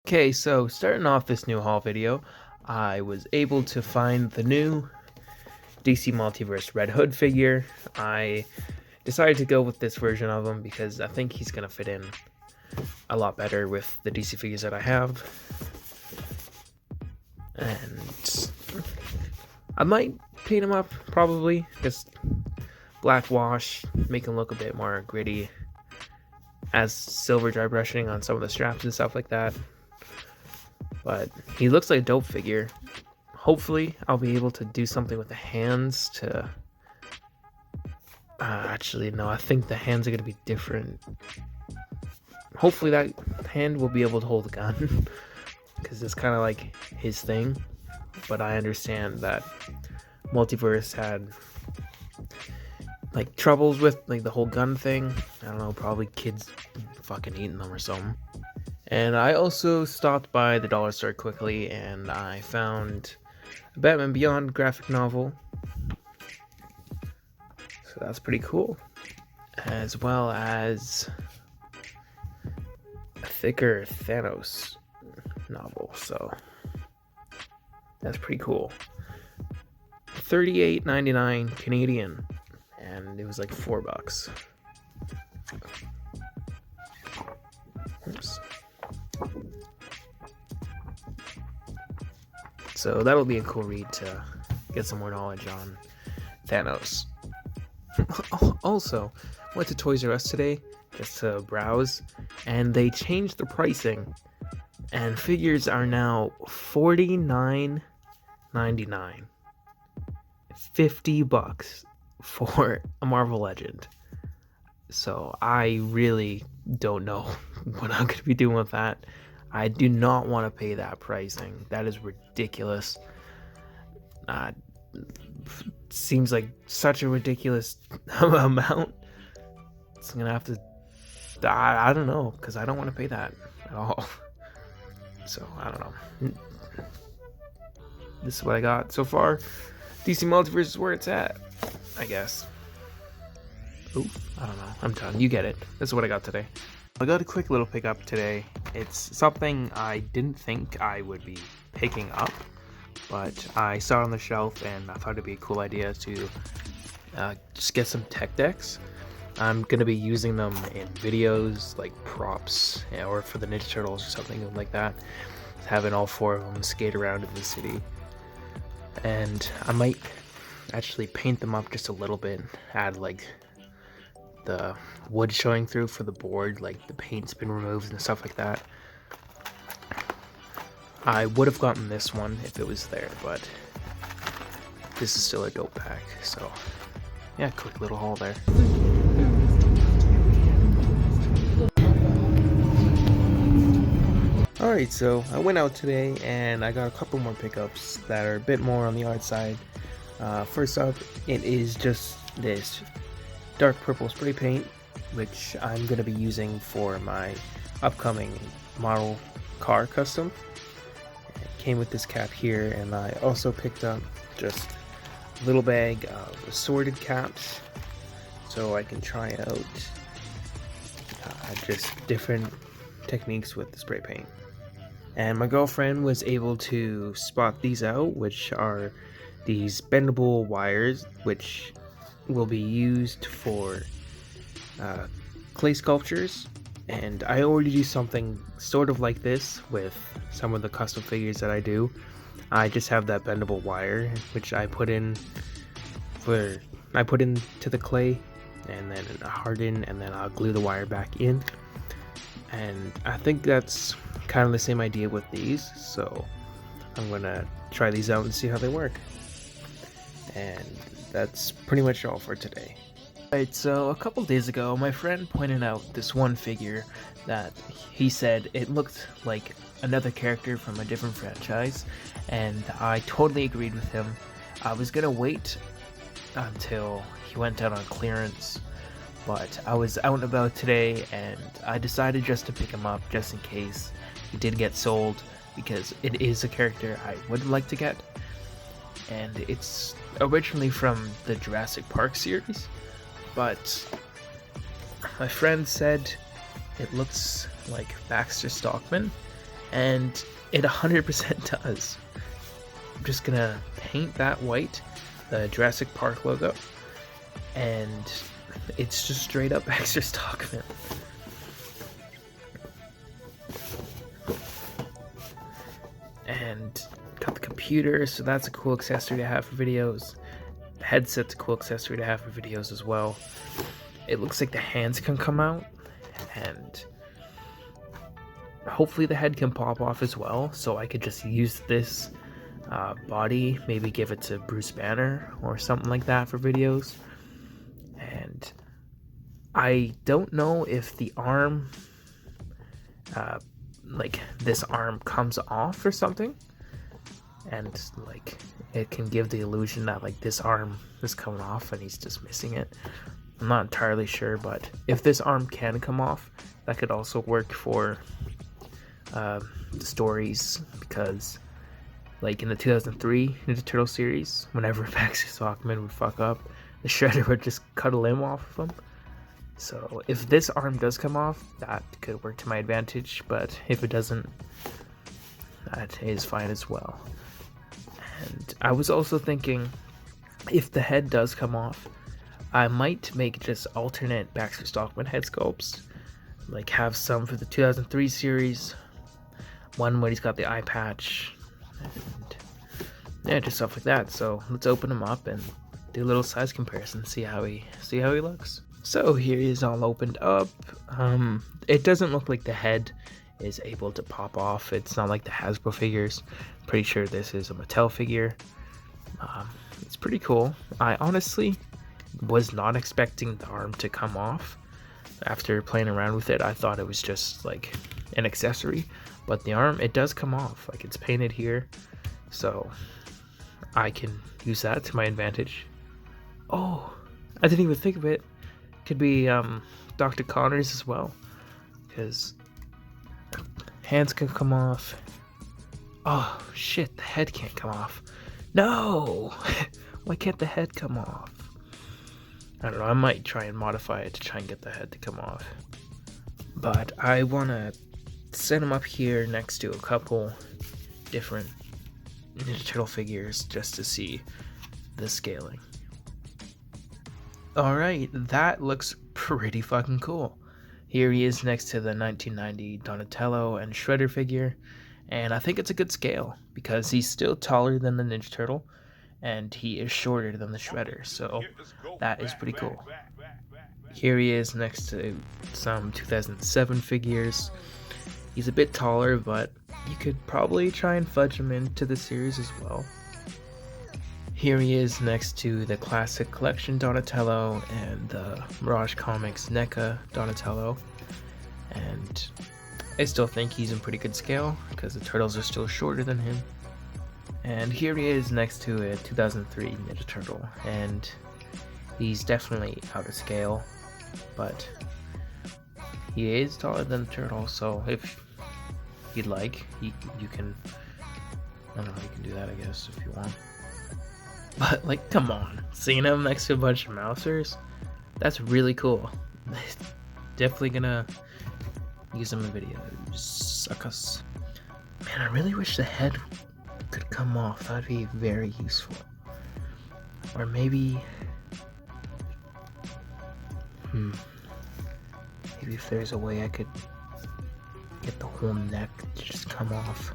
Okay, so starting off this new haul video, I was able to find the new DC Multiverse Red Hood figure. I decided to go with this version of him because I think he's going to fit in a lot better with the DC figures that I have. And I might paint him up, probably. Just black wash, make him look a bit more gritty. As silver dry brushing on some of the straps and stuff like that. But he looks like a dope figure. Hopefully, I'll be able to do something with the hands to... actually, no, I think the hands are going to be different. Hopefully that hand will be able to hold the gun. Because it's kind of like his thing. But I understand that Multiverse had like troubles with like the whole gun thing. I don't know, probably kids fucking eating them or something. And I also stopped by the dollar store quickly and I found a Batman Beyond graphic novel. So that's pretty cool. As well as a thicker Thanos novel. So that's pretty cool. $38.99 Canadian. And it was like $4. Oops. So that'll be a cool read to get some more knowledge on Thanos. Also, went to Toys R Us today just to browse, and they changed the pricing, and figures are now $49.99. $50 for a Marvel Legend. So I really don't know what I'm going to be doing with that. I do not want to pay that pricing. That is ridiculous. Seems like such a ridiculous amount. So I'm going to have to... I don't know, because I don't want to pay that at all. So, I don't know. This is what I got so far. DC Multiverse is where it's at, I guess. Oh, I don't know. I'm done. You get it. This is what I got today. I got a quick little pickup today. It's something I didn't think I would be picking up, but I saw it on the shelf and I thought it'd be a cool idea to just get some tech decks. I'm going to be using them in videos like props, or for the Ninja Turtles or something like that. Having all four of them skate around in the city. And I might actually paint them up just a little bit, add like the wood showing through for the board, like the paint's been removed and stuff like that. I would have gotten this one if it was there, but this is still a dope pack, so yeah, quick little haul there. Alright, so I went out today and I got a couple more pickups that are a bit more on the art side. First up, it is just this dark purple spray paint, which I'm going to be using for my upcoming model car custom. It came with this cap here, and I also picked up just a little bag of assorted caps so I can try out just different techniques with the spray paint. And my girlfriend was able to spot these out, which are these bendable wires, which will be used for clay sculptures. And I already do something sort of like this with some of the custom figures that I do. I just have that bendable wire, which I put into the clay, and then harden, and then I'll glue the wire back in. And I think that's kind of the same idea with these, so I'm gonna try these out and see how they work. And that's pretty much all for today. Alright, so a couple days ago, my friend pointed out this one figure that he said it looked like another character from a different franchise, and I totally agreed with him. I was gonna wait until he went out on clearance, but I was out and about today and I decided just to pick him up just in case he did get sold, because it is a character I would like to get. And it's originally from the Jurassic Park series, but my friend said it looks like Baxter Stockman, and it 100% does. I'm just gonna paint that white, the Jurassic Park logo, and it's just straight up Baxter Stockman. And got the computer, so that's a cool accessory to have for videos. The headset's a cool accessory to have for videos as well. It looks like the hands can come out, and hopefully the head can pop off as well, so I could just use this body, maybe give it to Bruce Banner or something like that for videos. And I don't know if the arm, like this arm comes off or something, and like it can give the illusion that like this arm is coming off and he's just missing it. I'm not entirely sure, but if this arm can come off, that could also work for the stories, because like in the 2003 Ninja Turtle series, whenever Baxter Stockman would fuck up, the Shredder would just cut a limb off of him. So if this arm does come off, that could work to my advantage, but if it doesn't, that is fine as well. And I was also thinking, if the head does come off, I might make just alternate Baxter Stockman head sculpts, like have some for the 2003 series, one where he's got the eye patch, and yeah, just stuff like that. So let's open him up and do a little size comparison, see how he looks. So here he is all opened up. It doesn't look like the head is able to pop off. It's not like the Hasbro figures. Pretty sure this is a Mattel figure. It's pretty cool. I honestly was not expecting the arm to come off. After playing around with it, I thought it was just like an accessory, but the arm, it does come off. Like, it's painted here, so I can use that to my advantage. Oh, I didn't even think of it. Could be Dr. Connors as well, because hands can come off. Oh shit, the head can't come off. No! Why can't the head come off? I don't know, I might try and modify it to try and get the head to come off. But I want to set him up here next to a couple different Ninja Turtle figures just to see the scaling. Alright, that looks pretty fucking cool. Here he is next to the 1990 Donatello and Shredder figure, and I think it's a good scale because he's still taller than the Ninja Turtle and he is shorter than the Shredder, so that is pretty cool. Here he is next to some 2007 figures. He's a bit taller, but you could probably try and fudge him into the series as well. Here he is next to the Classic Collection Donatello and the Mirage Comics NECA Donatello, and I still think he's in pretty good scale because the turtles are still shorter than him. And here he is next to a 2003 Ninja Turtle, and he's definitely out of scale, but he is taller than the turtle, so if you'd like, you can, I don't know, you can do that I guess if you want. But like, come on, seeing him next to a bunch of mousers, that's really cool. Definitely gonna use them in videos. Suckers. Man, I really wish the head could come off. That'd be very useful. Or maybe maybe if there's a way I could get the whole neck to just come off.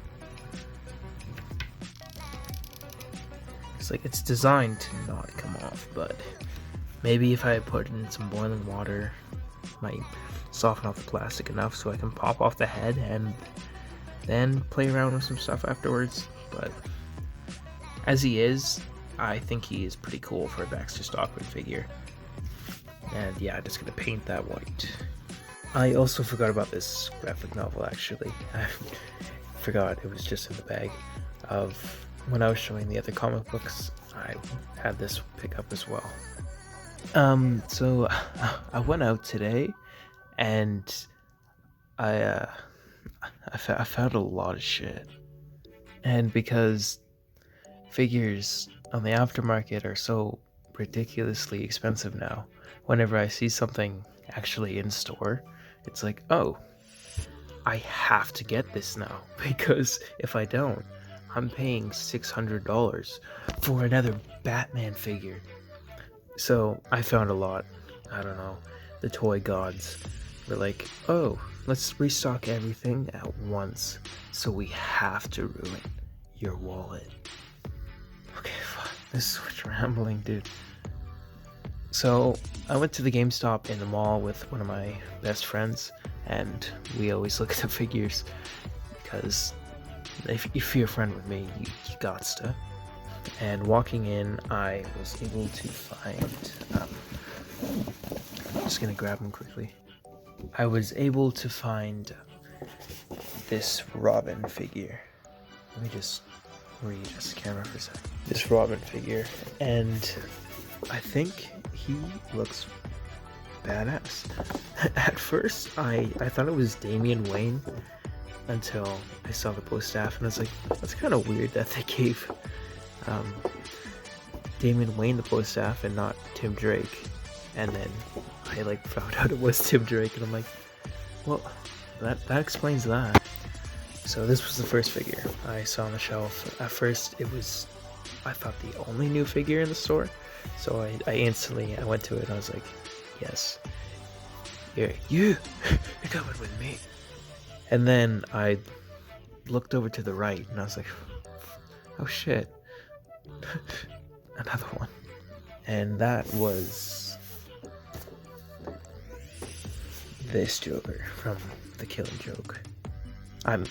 It's like, it's designed to not come off, but maybe if I put it in some boiling water, it might soften off the plastic enough so I can pop off the head and then play around with some stuff afterwards. But as he is, I think he is pretty cool for a Baxter Stockman figure. And yeah, I'm just gonna paint that white. I also forgot about this graphic novel, actually. I forgot it was just in the bag of when I was showing the other comic books. I had this pick up as well. So I went out today and I found a lot of shit. And because figures on the aftermarket are so ridiculously expensive now, whenever I see something actually in store, it's like, oh, I have to get this now, because if I don't, I'm paying $600 for another Batman figure. So I found a lot. I don't know. The toy gods were like, oh, let's restock everything at once, so we have to ruin your wallet. Okay, fuck. This is such rambling, dude. So I went to the GameStop in the mall with one of my best friends, and we always look at the figures because if you're a friend with me, you gots to. And walking in, I was able to find. I'm just gonna grab them quickly. I was able to find this Robin figure. Let me just readjust the camera for a second. This Robin figure, and I think he looks badass. At first, I thought it was Damian Wayne until I saw the post staff, and I was like, that's kind of weird that they gave Damian Wayne the post staff and not Tim Drake. And then I found out it was Tim Drake, and I'm like, well, that explains that. So this was the first figure I saw on the shelf. At first, it was, I thought, the only new figure in the store. So I instantly went to it and I was like, yes, you're coming with me. And then I looked over to the right and I was like, oh shit, another one. And that was this Joker from The Killing Joke. I'm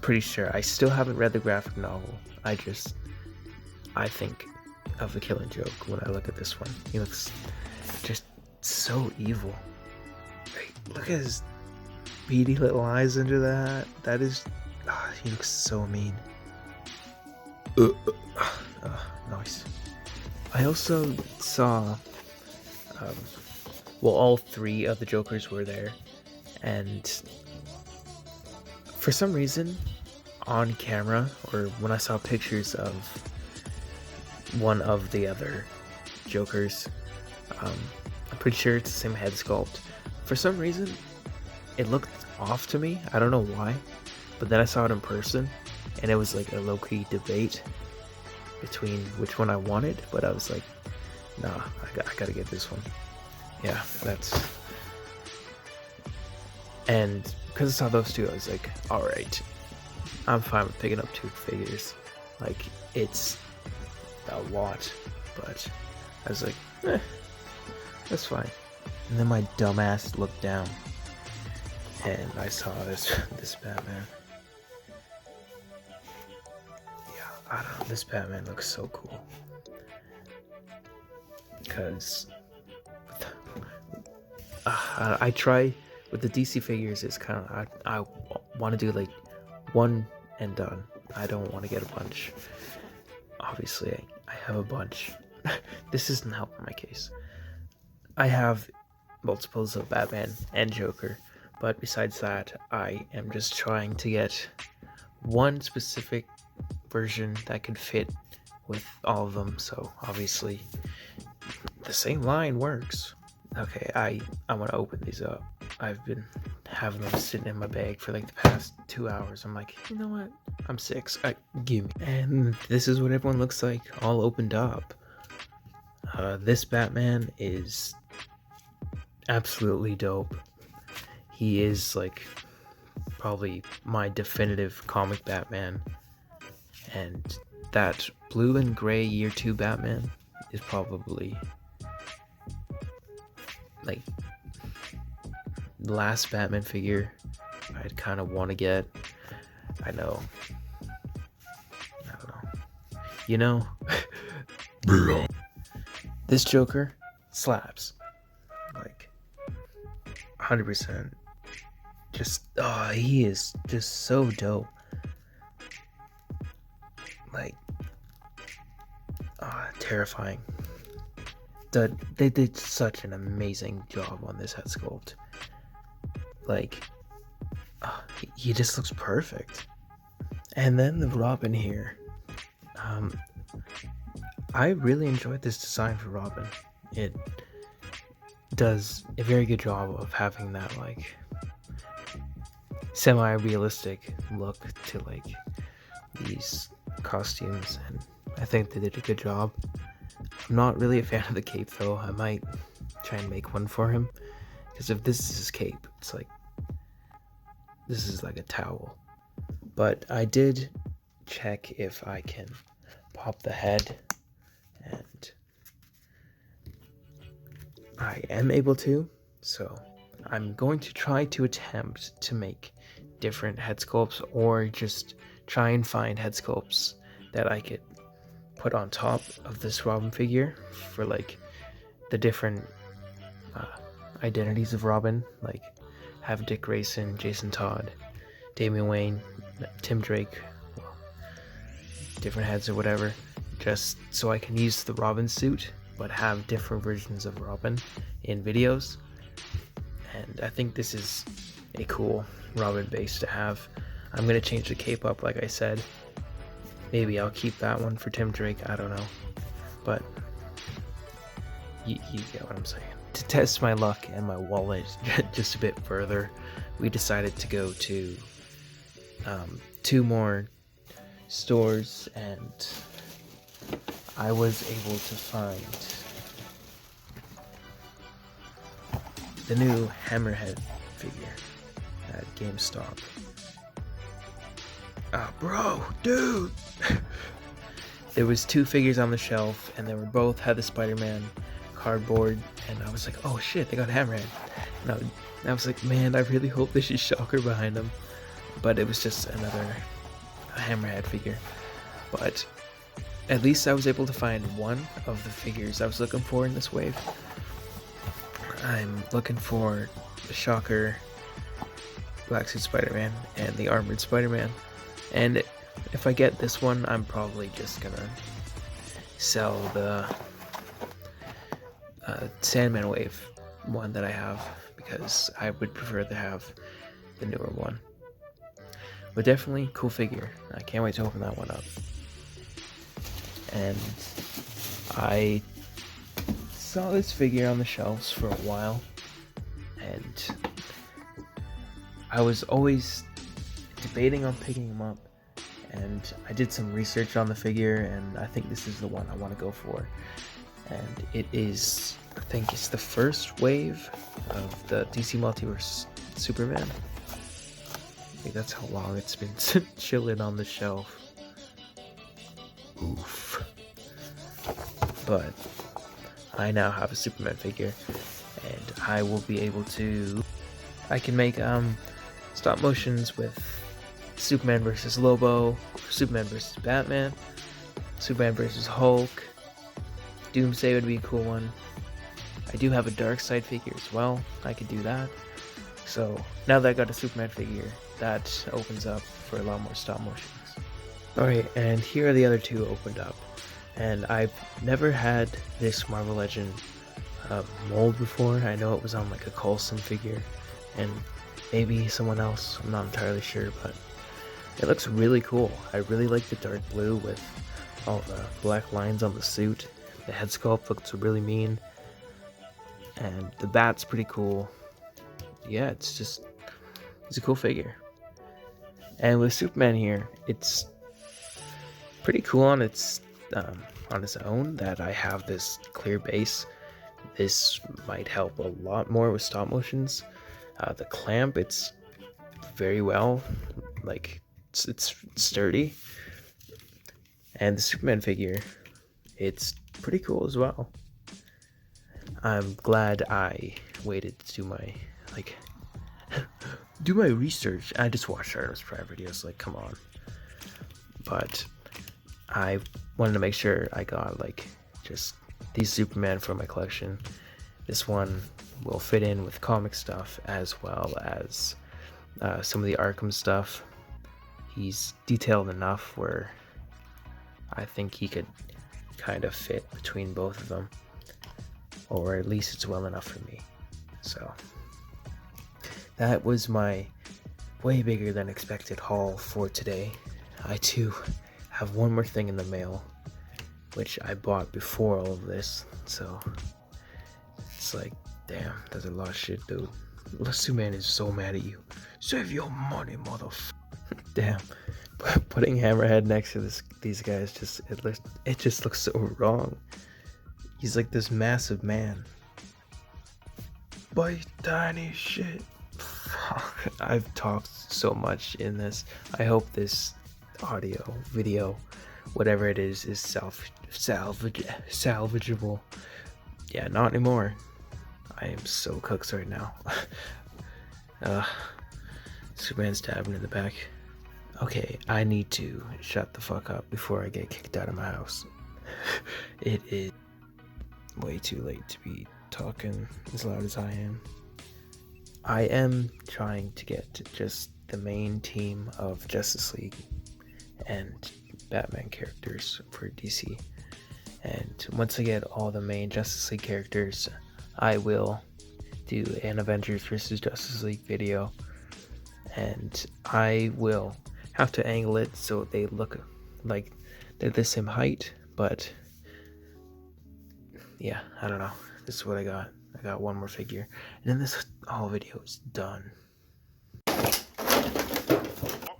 pretty sure, I still haven't read the graphic novel. I think of The Killing Joke when I look at this one. He looks just so evil. Look at his beady little eyes under that. That is, he looks so mean. Nice. I also saw, all three of the Jokers were there, and for some reason, on camera, or when I saw pictures of one of the other Jokers, I'm pretty sure it's the same head sculpt. For some reason, it looked off to me. I don't know why, but then I saw it in person, and it was like a low-key debate between which one I wanted, but I was like, nah, I gotta get this one. Yeah, and because I saw those two, I was like, alright, I'm fine with picking up two figures. Like, it's a lot, but I was like, that's fine. And then my dumbass looked down, and I saw this Batman. Yeah, I don't know, this Batman looks so cool. Because I try with the DC figures, it's kind of, I want to do like one and done. I don't want to get a bunch. Obviously, I have a bunch. This isn't helping my case. I have multiples of Batman and Joker, but besides that, I am just trying to get one specific version that could fit with all of them. So obviously, the same line works. Okay, I want to open these up. I've been having them sitting in my bag for like the past 2 hours. I'm like, you know what? I'm 6. Give me. And this is what everyone looks like, all opened up. This Batman is absolutely dope. He is like probably my definitive comic Batman. And that blue and gray year 2 Batman is probably like the last Batman figure I'd kind of want to get. I don't know. You know, this Joker slaps. Like 100%. Just, he is just so dope. Like, terrifying. They did such an amazing job on this head sculpt. Like, he just looks perfect. And then the Robin here. I really enjoyed this design for Robin. It does a very good job of having that, like, semi-realistic look to like these costumes, and I think they did a good job. I'm not really a fan of the cape though. I might try and make one for him, because if this is his cape, it's like this is like a towel. But I did check if I can pop the head, and I am able to, so I'm going to try to attempt to make different head sculpts, or just try and find head sculpts that I could put on top of this Robin figure for like the different identities of Robin, like have Dick Grayson, Jason Todd, Damian Wayne, Tim Drake, different heads or whatever, just so I can use the Robin suit but have different versions of Robin in videos. And I think this is a cool Robin base to have. I'm gonna change the cape up like I said. Maybe I'll keep that one for Tim Drake, I don't know, but you get what I'm saying. To test my luck and my wallet just a bit further, we decided to go to 2 more stores, and I was able to find the new Hammerhead figure at GameStop. Oh, bro, dude! There was 2 figures on the shelf, and they were both had the Spider-Man cardboard, and I was like, oh shit, they got Hammerhead. And I was like, man, I really hope there's a Shocker behind them. But it was just another Hammerhead figure. But at least I was able to find one of the figures I was looking for in this wave. I'm looking for the Shocker, Black Suit Spider-Man, and the Armored Spider-Man. And if I get this one, I'm probably just gonna sell the Sandman Wave one that I have, because I would prefer to have the newer one. But definitely cool figure. I can't wait to open that one up. And I saw this figure on the shelves for a while, and I was always debating on picking him up, and I did some research on the figure, and I think this is the one I want to go for. And it is, I think it's the first wave of the DC Multiverse Superman. I think that's how long it's been chilling on the shelf. Oof. But I now have a Superman figure, and I will be able to, I can make stop motions with Superman versus Lobo, Superman versus Batman, Superman versus Hulk. Doomsday would be a cool one. I do have a Darkseid figure as well. I could do that. So now that I got a Superman figure, that opens up for a lot more stop motions. Alright, and here are the other 2 opened up. And I've never had this Marvel Legend mold before. I know it was on like a Coulson figure, and maybe someone else, I'm not entirely sure, but it looks really cool. I really like the dark blue with all the black lines on the suit. The head sculpt looks really mean, and the bat's pretty cool. Yeah, it's a cool figure. And with Superman here, it's pretty cool on its own that I have this clear base. This might help a lot more with stop motions. The clamp, it's very well, like it's sturdy. And the Superman figure, it's pretty cool as well. I'm glad I waited to do my research. I just watched Artemis Prime videos, like, come on. But I wanted to make sure I got like just these Superman for my collection. This one will fit in with comic stuff as well as some of the Arkham stuff. He's detailed enough where I think he could kind of fit between both of them, or at least it's well enough for me. So that was my way bigger than expected haul for today. I too have one more thing in the mail, which I bought before all of this, so it's like, damn, that's a lot of shit, dude. Superman is so mad at you. Save your money, motherfucker. Damn. Putting Hammerhead next to these guys it just looks so wrong. He's like this massive man. Boy, tiny shit. Fuck. I've talked so much in this. I hope this audio, video, whatever it is salvageable. Yeah, not anymore. I am so cooked right now. Superman stabbing in the back. Okay, I need to shut the fuck up before I get kicked out of my house. It is way too late to be talking as loud as I am. I am trying to get just the main team of Justice League and Batman characters for DC. And once I get all the main Justice League characters, I will do an Avengers vs. Justice League video. And I will have to angle it so they look like they're the same height, but yeah, I don't know. This is what I got. I got one more figure, and then this whole video is done.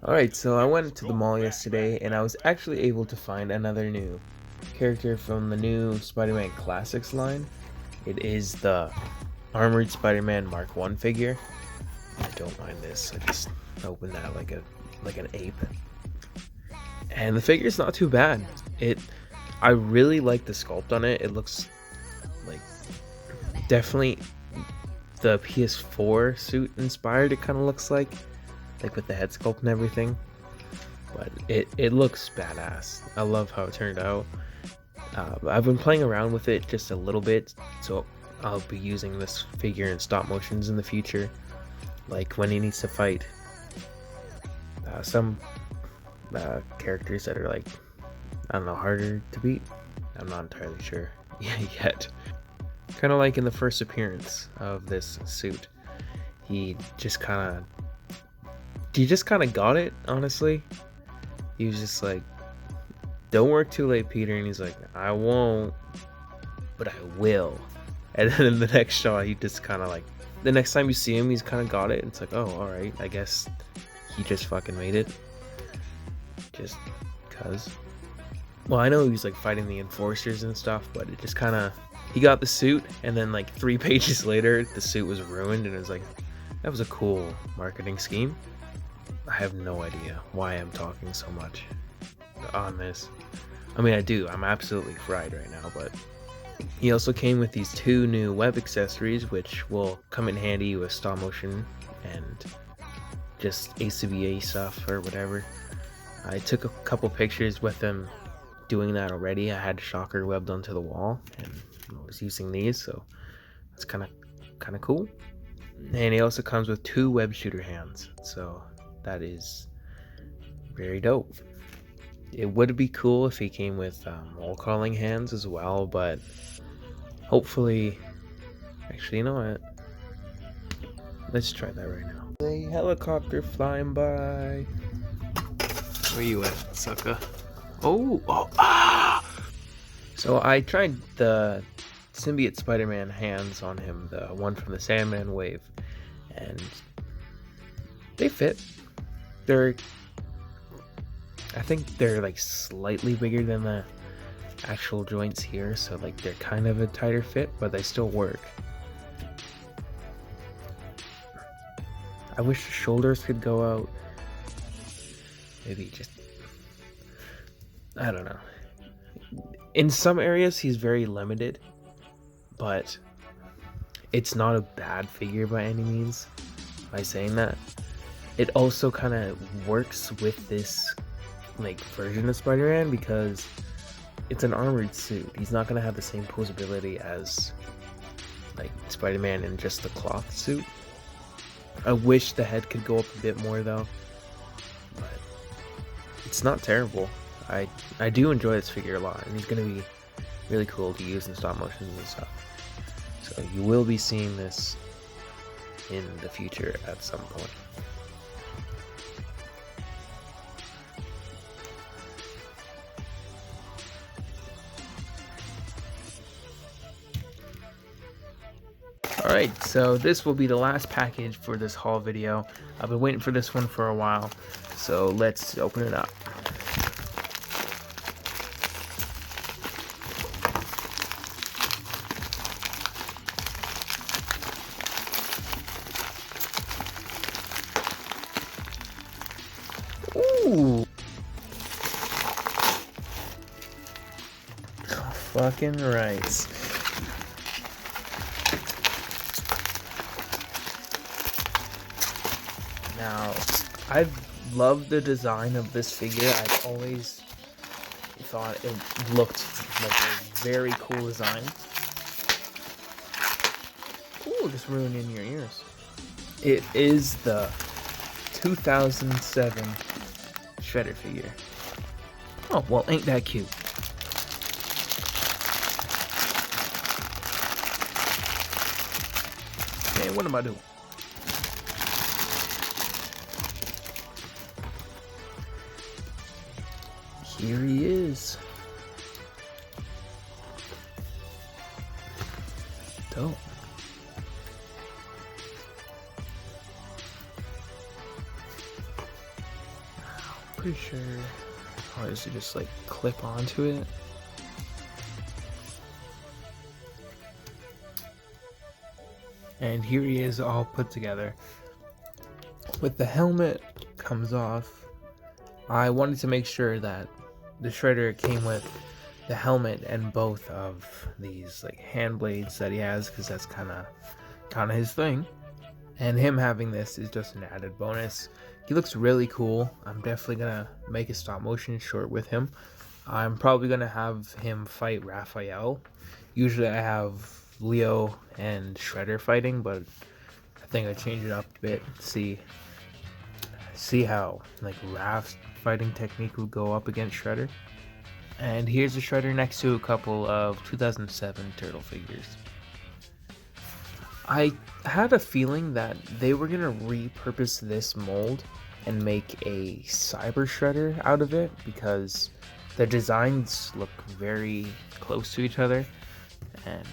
Alright, so I went to the mall yesterday, and I was actually able to find another new character from the new Spider-Man Classics line. It is the Armored Spider-Man Mark 1 figure. I don't mind this. I just opened that like an ape. And the figure's not too bad. I really like the sculpt on it. It looks like definitely the PS4 suit inspired, it kind of looks like with the head sculpt and everything. But it looks badass. I love how it turned out. I've been playing around with it just a little bit, so I'll be using this figure in stop motions in the future, like when he needs to fight some characters that are like, I don't know, harder to beat. I'm not entirely sure yet. Kind of like in the first appearance of this suit, he just kind of got it, honestly. He was just like, don't work too late, Peter, and he's like, I won't, but I will. And then in the next shot, he just kind of like, the next time you see him, he's kind of got it. It's like, oh, alright, I guess he just fucking made it. Just cuz. Well, I know he was like fighting the enforcers and stuff, but it just kind of, he got the suit, and then like 3 pages later, the suit was ruined, and it was like, that was a cool marketing scheme. I have no idea why I'm talking so much on this. I mean, I do. I'm absolutely fried right now, but he also came with these 2 new web accessories, which will come in handy with stop motion and just ACBA stuff or whatever. I took a couple pictures with him doing that already. I had Shocker webbed onto the wall, and I was using these, so it's kind of cool. And he also comes with 2 web shooter hands, so that is very dope. It would be cool if he came with wall crawling hands as well, but hopefully, actually, you know what? Let's try that right now. A helicopter flying by. Where you at, sucker? Oh, ah! So I tried the symbiote Spider-Man hands on him, the one from the Sandman wave, and they fit. I think they're like slightly bigger than the actual joints here, so like they're kind of a tighter fit, but they still work. I wish the shoulders could go out. Maybe just, I don't know. In some areas he's very limited, but it's not a bad figure by any means by saying that. It also kind of works with this like version of Spider-Man because it's an armored suit. He's not going to have the same posability as like Spider-Man in just the cloth suit. I wish the head could go up a bit more though, but it's not terrible. I do enjoy this figure a lot, and he's going to be really cool to use in stop motions and stuff. So you will be seeing this in the future at some point. Alright, so this will be the last package for this haul video. I've been waiting for this one for a while, so let's open it up. Ooh! Oh, fucking right. Now, I've loved the design of this figure. I've always thought it looked like a very cool design. Ooh, just ruining your ears. It is the 2007 Shredder figure. Oh, well, ain't that cute? Man, what am I doing? Here he is. Dope. Pretty sure I used to just like clip onto it. And here he is all put together. With the helmet comes off. I wanted to make sure that the Shredder came with the helmet and both of these like hand blades that he has, because that's kind of his thing. And him having this is just an added bonus. He looks really cool. I'm definitely gonna make a stop motion short with him. I'm probably gonna have him fight Raphael. Usually I have Leo and Shredder fighting, but I think I change it up a bit. See how like Raph's fighting technique would go up against Shredder. And here's the Shredder next to a couple of 2007 Turtle figures. I had a feeling that they were gonna repurpose this mold and make a Cyber Shredder out of it, because the designs look very close to each other, and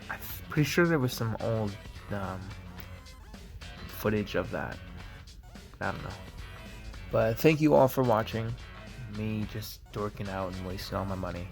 I'm pretty sure there was some old footage of that. I don't know. But thank you all for watching. Me just dorking out and wasting all my money.